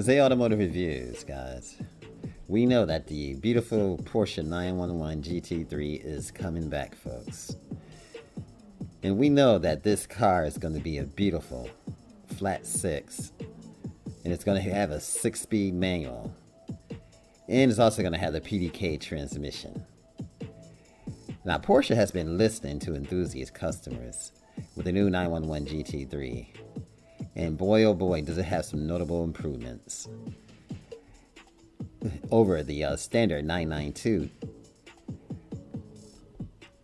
Zay Automotive Reviews, guys. We know that the beautiful Porsche 911 GT3 is coming back, folks. And we know that this car is going to be a beautiful flat six. And it's going to have a 6-speed manual. And it's also going to have the PDK transmission. Now, Porsche has been listening to enthusiast customers with the new 911 GT3. And boy, oh boy, does it have some notable improvements over the standard 992.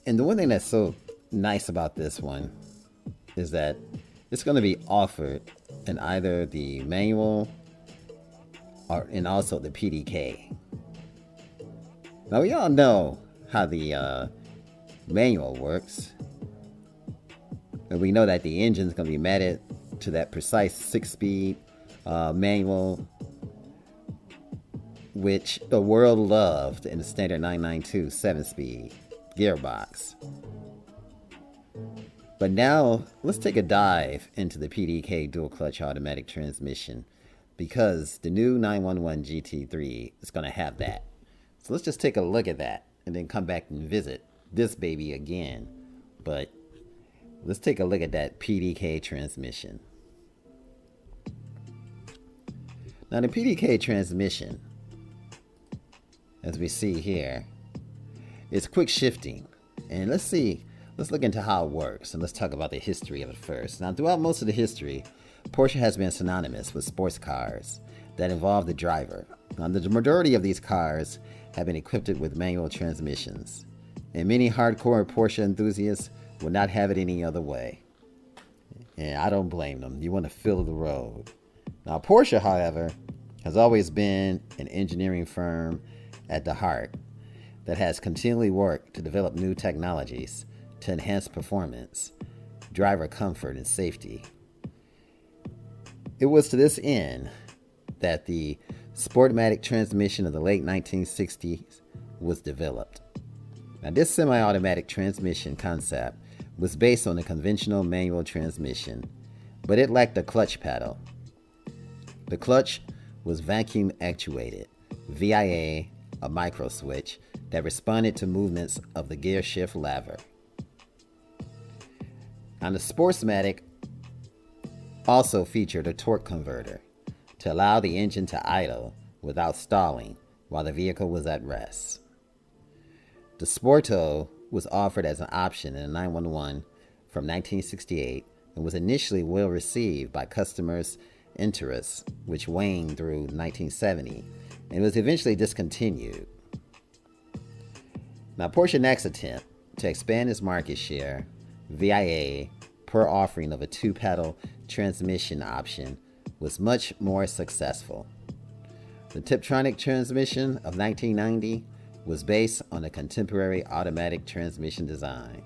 And the one thing that's so nice about this one is that it's going to be offered in either the manual and also the PDK. Now, we all know how the manual works. And we know that the engine is going to be matted to that precise 6-speed manual, which the world loved in the standard 992 7-speed gearbox. But now let's take a dive into the PDK dual clutch automatic transmission, because the new 911 GT3 is going to have that. So let's just take a look at that and then come back and visit this baby again. But let's take a look at that PDK transmission. Now, the PDK transmission, as we see here, is quick shifting. And let's look into how it works, and let's talk about the history of it first. Now, throughout most of the history, Porsche has been synonymous with sports cars that involve the driver. Now, the majority of these cars have been equipped with manual transmissions, and many hardcore Porsche enthusiasts would not have it any other way. And I don't blame them. You want to feel the road. Now, Porsche, however, has always been an engineering firm at the heart that has continually worked to develop new technologies to enhance performance, driver comfort, and safety. It was to this end that the Sportmatic transmission of the late 1960s was developed. Now, this semi-automatic transmission concept was based on a conventional manual transmission, but it lacked a clutch pedal. The clutch was vacuum actuated via a micro switch that responded to movements of the gear shift lever. Now, the Sportsmatic also featured a torque converter to allow the engine to idle without stalling while the vehicle was at rest. The Sporto was offered as an option in the 911 from 1968 and was initially well received by customers' interest, which waned through 1970 and was eventually discontinued. Now, Porsche next attempt to expand its market share via per offering of a 2-pedal transmission option was much more successful. The Tiptronic transmission of 1990 was based on a contemporary automatic transmission design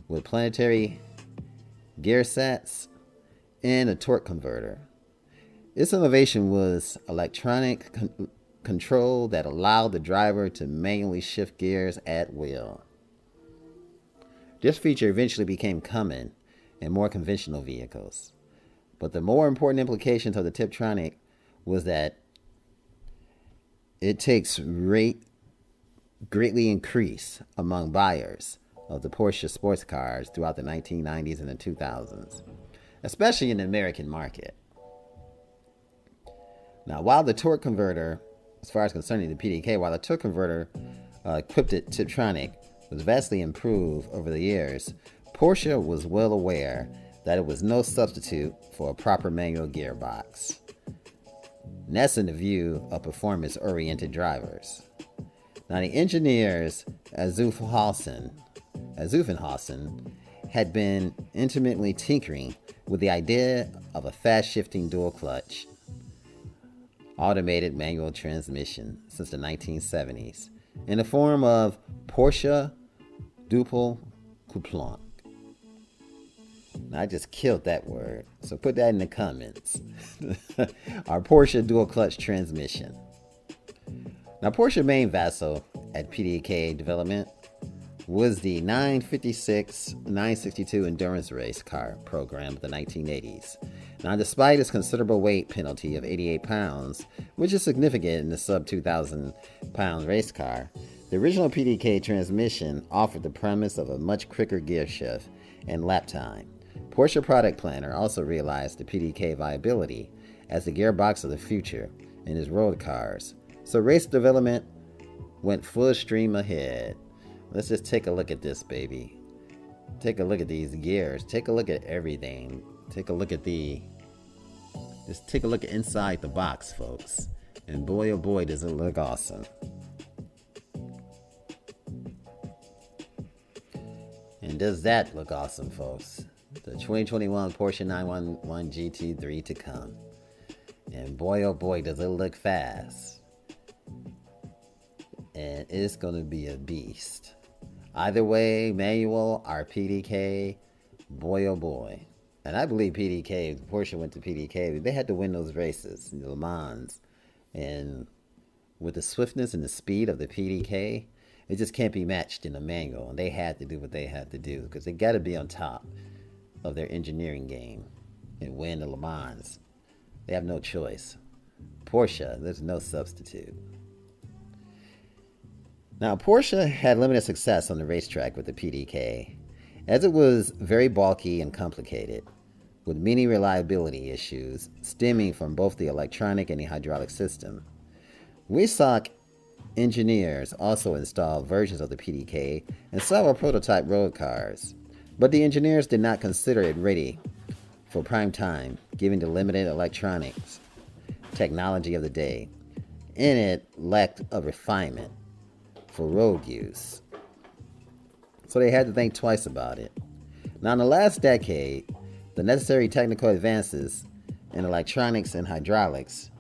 with planetary gear sets and a torque converter. Its innovation was electronic control that allowed the driver to manually shift gears at will. This feature eventually became common in more conventional vehicles. But the more important implications of the Tiptronic was that it takes greatly increased among buyers of the Porsche sports cars throughout the 1990s and the 2000s, especially in the American market. Now, while the torque converter, as far as concerning the PDK, while the torque converter equipped at Tiptronic was vastly improved over the years, Porsche was well aware that it was no substitute for a proper manual gearbox. And that's in the view of performance-oriented drivers. Now, the engineers at Zuffenhausen had been intimately tinkering with the idea of a fast-shifting dual-clutch automated manual transmission since the 1970s in the form of Porsche Doppelkupplung. Now, I just killed that word, so put that in the comments. Our Porsche dual clutch transmission. Now, Porsche main vassal at PDK development was the 962 endurance race car program of the 1980s. Now, despite its considerable weight penalty of 88 pounds, which is significant in the sub 2,000 pound race car, the original PDK transmission offered the promise of a much quicker gear shift and lap time. Porsche product planner also realized the PDK viability as the gearbox of the future in his road cars. So race development went full stream ahead. Let's just take a look at this, baby. Take a look at these gears. Take a look at everything. Take a look at just take a look inside the box, folks. And boy, oh boy, does it look awesome. And does that look awesome, folks? The 2021 Porsche 911 GT3 to come. And boy, oh boy, does it look fast. And it's going to be a beast. Either way, manual or PDK, boy oh boy. And I believe PDK, Porsche went to PDK, they had to win those races, Le Mans. And with the swiftness and the speed of the PDK, it just can't be matched in a manual. And they had to do what they had to do because they got to be on top of their engineering game and win the Le Mans. They have no choice. Porsche, there's no substitute. Now, Porsche had limited success on the racetrack with the PDK, as it was very bulky and complicated, with many reliability issues stemming from both the electronic and the hydraulic system. Weissach engineers also installed versions of the PDK in several prototype road cars, but the engineers did not consider it ready for prime time, given the limited electronics technology of the day, and it lacked a refinement for road use. So they had to think twice about it. Now, in the last decade, the necessary technical advances in electronics and hydraulics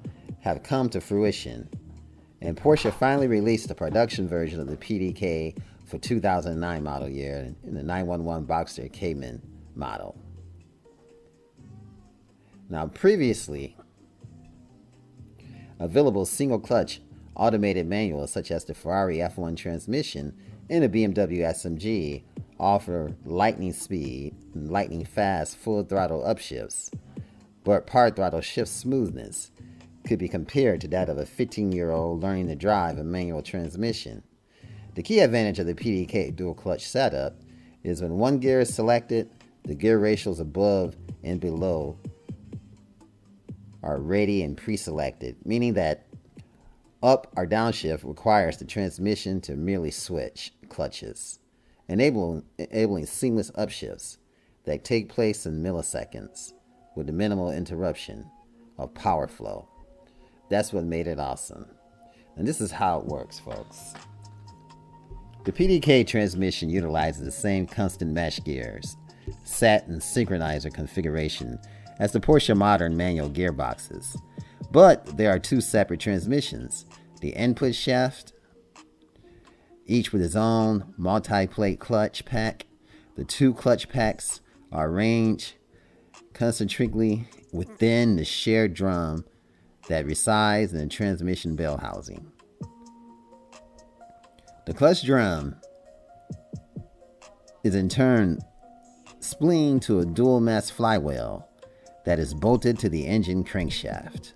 have come to fruition, and Porsche finally released the production version of the PDK for 2009 model year in the 911 Boxster Cayman model. Now, previously available single clutch automated manuals such as the Ferrari F1 transmission and the BMW SMG offer lightning speed and lightning fast full throttle upshifts, but part throttle shift smoothness could be compared to that of a 15-year-old learning to drive a manual transmission. The key advantage of the PDK dual clutch setup is when one gear is selected, the gear ratios above and below are ready and pre-selected, meaning that up or downshift requires the transmission to merely switch clutches, enabling seamless upshifts that take place in milliseconds with the minimal interruption of power flow. That's what made it awesome. And this is how it works, folks. The PDK transmission utilizes the same constant mesh gears, set and synchronizer configuration as the Porsche modern manual gearboxes. But there are two separate transmissions. The input shaft, each with its own multi-plate clutch pack. The two clutch packs are arranged concentrically within the shared drum that resides in the transmission bell housing. The clutch drum is in turn splined to a dual mass flywheel that is bolted to the engine crankshaft.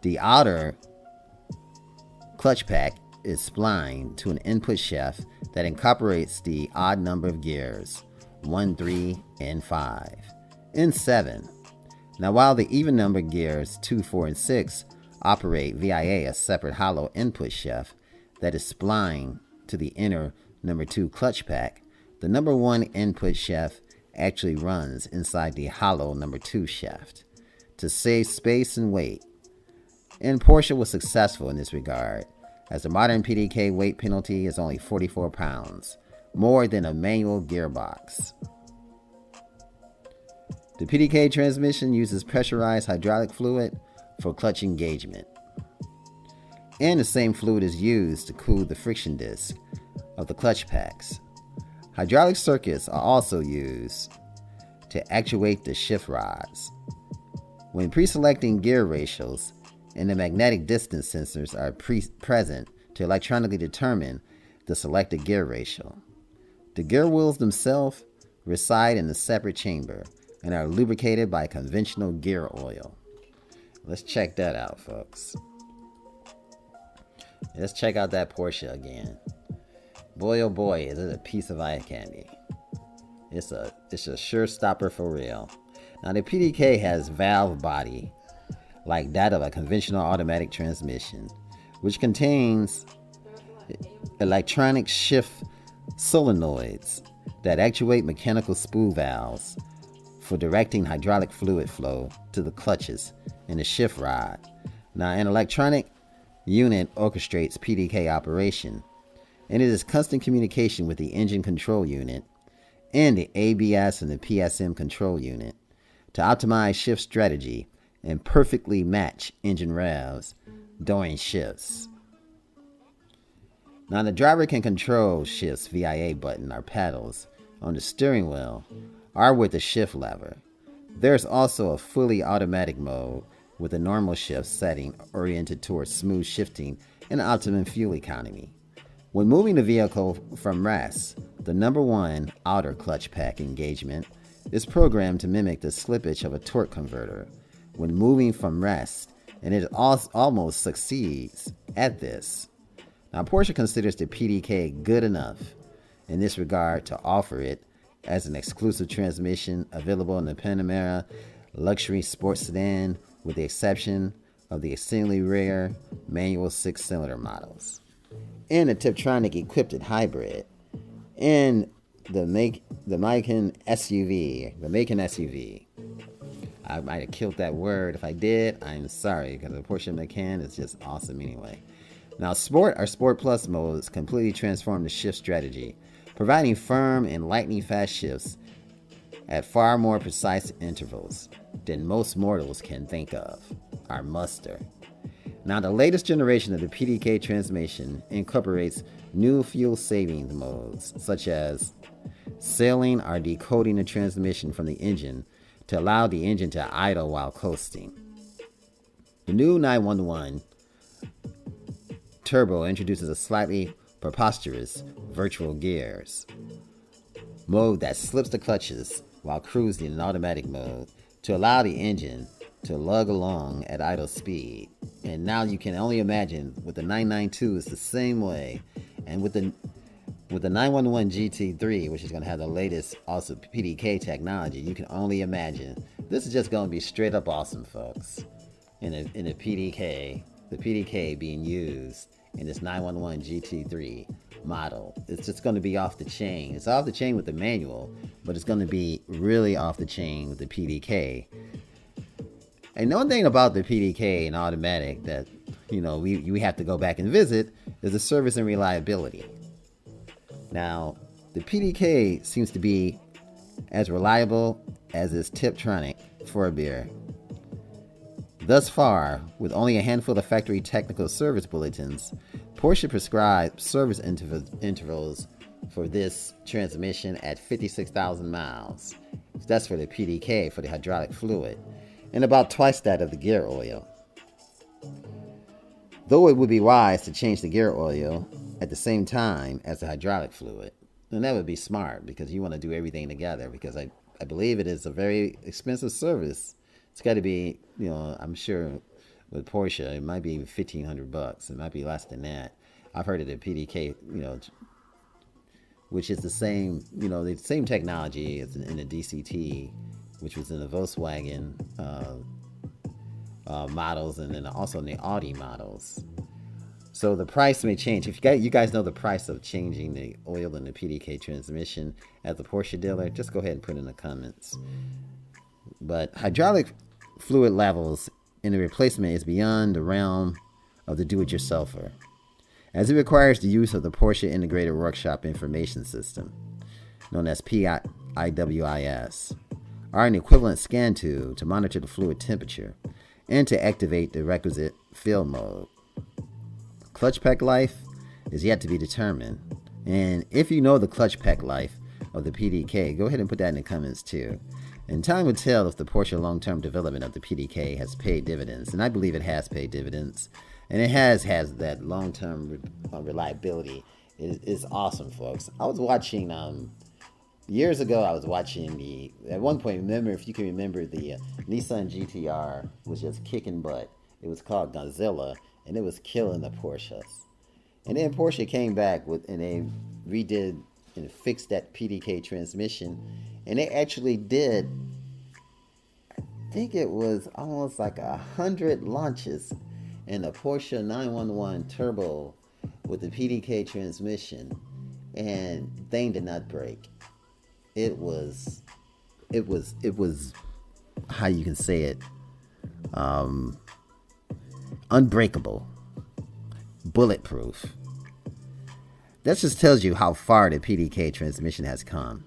The outer clutch pack is splined to an input shaft that incorporates the odd number of gears 1, 3, and 5, and 7. Now, while the even number gears 2, 4, and 6 operate via a separate hollow input shaft that is splined to the inner number 2 clutch pack, the number 1 input shaft actually runs inside the hollow number 2 shaft to save space and weight. And Porsche was successful in this regard, as the modern PDK weight penalty is only 44 pounds, more than a manual gearbox. The PDK transmission uses pressurized hydraulic fluid for clutch engagement, and the same fluid is used to cool the friction disc of the clutch packs. Hydraulic circuits are also used to actuate the shift rods. When pre-selecting gear ratios, and the magnetic distance sensors are present to electronically determine the selected gear ratio. The gear wheels themselves reside in a separate chamber and are lubricated by conventional gear oil. Let's check that out, folks. Let's check out that Porsche again. Boy, oh boy, is it a piece of eye candy. It's a sure stopper for real. Now, the PDK has valve body like that of a conventional automatic transmission, which contains electronic shift solenoids that actuate mechanical spool valves for directing hydraulic fluid flow to the clutches and the shift rod. Now, an electronic unit orchestrates PDK operation, and it is constant communication with the engine control unit and the ABS and the PSM control unit to optimize shift strategy and perfectly match engine revs during shifts. Now, the driver can control shifts via a button or paddles on the steering wheel or with the shift lever. There's also a fully automatic mode with a normal shift setting oriented towards smooth shifting and optimum fuel economy. When moving the vehicle from rest, the number 1 outer clutch pack engagement is programmed to mimic the slippage of a torque converter when moving from rest, and it almost succeeds at this. Now, Porsche considers the PDK good enough in this regard to offer it as an exclusive transmission available in the Panamera luxury sports sedan, with the exception of the exceedingly rare manual 6-cylinder models, and the Tiptronic equipped hybrid, and the Macan SUV. I might have killed that word. If I did, I'm sorry, because the Porsche Macan is just awesome anyway. Now, Sport or Sport Plus modes completely transform the shift strategy, providing firm and lightning fast shifts at far more precise intervals than most mortals can think of or muster. Now, the latest generation of the PDK transmission incorporates new fuel saving modes, such as sailing or decoding the transmission from the engine to allow the engine to idle while coasting. The new 911 Turbo introduces a slightly preposterous virtual gears mode that slips the clutches while cruising in automatic mode to allow the engine to lug along at idle speed. And now you can only imagine with the 992 is the same way, and with the 911 GT3, which is going to have the latest also PDK technology, you can only imagine. This is just going to be straight up awesome, folks. In the PDK being used in this 911 GT3 model. It's just going to be off the chain. It's off the chain with the manual, but it's going to be really off the chain with the PDK. And one thing about the PDK and automatic that, we have to go back and visit is the service and reliability. Now, the PDK seems to be as reliable as its Tiptronic for a beer. Thus far, with only a handful of factory technical service bulletins, Porsche prescribed service intervals for this transmission at 56,000 miles. That's for the PDK, for the hydraulic fluid, and about twice that of the gear oil. Though it would be wise to change the gear oil at the same time as the hydraulic fluid, and that would be smart because you want to do everything together, because I believe it is a very expensive service. It's got to be, I'm sure with Porsche, it might be even $1,500. It might be less than that. I've heard of the PDK, which is the same, the same technology as in the DCT, which was in the Volkswagen models, and then also in the Audi models. So the price may change. If you guys know the price of changing the oil in the PDK transmission at the Porsche dealer, just go ahead and put it in the comments. But hydraulic fluid levels in the replacement is beyond the realm of the do-it-yourselfer, as it requires the use of the Porsche Integrated Workshop Information System, known as PIWIS, or an equivalent scan tool to monitor the fluid temperature and to activate the requisite field mode. Clutch pack life is yet to be determined, and if you know the clutch pack life of the PDK, go ahead and put that in the comments too. And time will tell if the Porsche long-term development of the PDK has paid dividends, and I believe it has paid dividends, and it has that long-term reliability It's awesome, folks. I was watching years ago. I was watching at one point. Remember, if you can remember, the Nissan GTR was just kicking butt. It was called Godzilla, and it was killing the Porsches. And then Porsche came back and they redid and fixed that PDK transmission, and they actually did. I think it was almost like 100 launches in the Porsche 911 Turbo with the PDK transmission, and thing did not break. It was how you can say it, unbreakable, bulletproof. That just tells you how far the PDK transmission has come.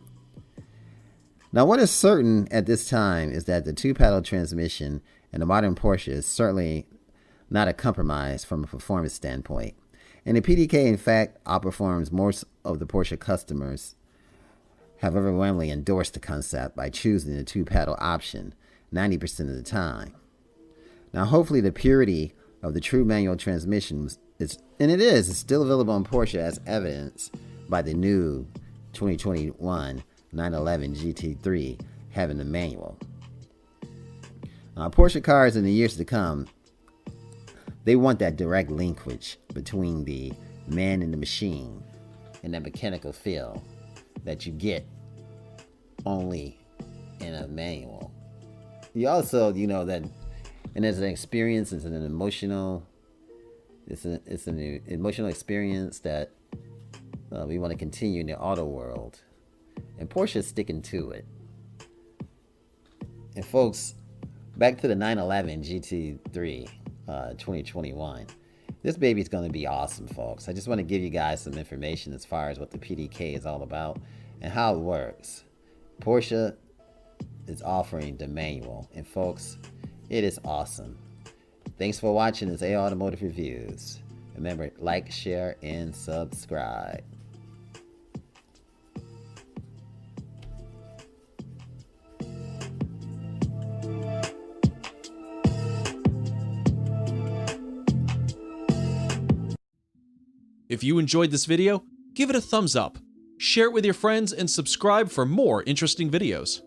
Now, what is certain at this time is that the two-pedal transmission in the modern Porsche is certainly not a compromise from a performance standpoint. And the PDK, in fact, outperforms most of the Porsche customers have overwhelmingly endorsed the concept by choosing the two-pedal option 90% of the time. Now, hopefully the purity of the true manual transmission it's still available on Porsche, as evidenced by the new 2021 911 GT3 having the manual. Porsche cars in the years to come, they want that direct linkage between the man and the machine and that mechanical feel that you get only in a manual. You also, that, and as an experience, it's an emotional experience that we want to continue in the auto world. And Porsche is sticking to it. And folks, back to the 911 GT3 2021. This baby's going to be awesome, folks. I just want to give you guys some information as far as what the PDK is all about and how it works. Porsche is offering the manual. And folks, it is awesome. Thanks for watching this A Automotive Reviews. Remember, like, share, and subscribe. If you enjoyed this video, give it a thumbs up, share it with your friends, and subscribe for more interesting videos.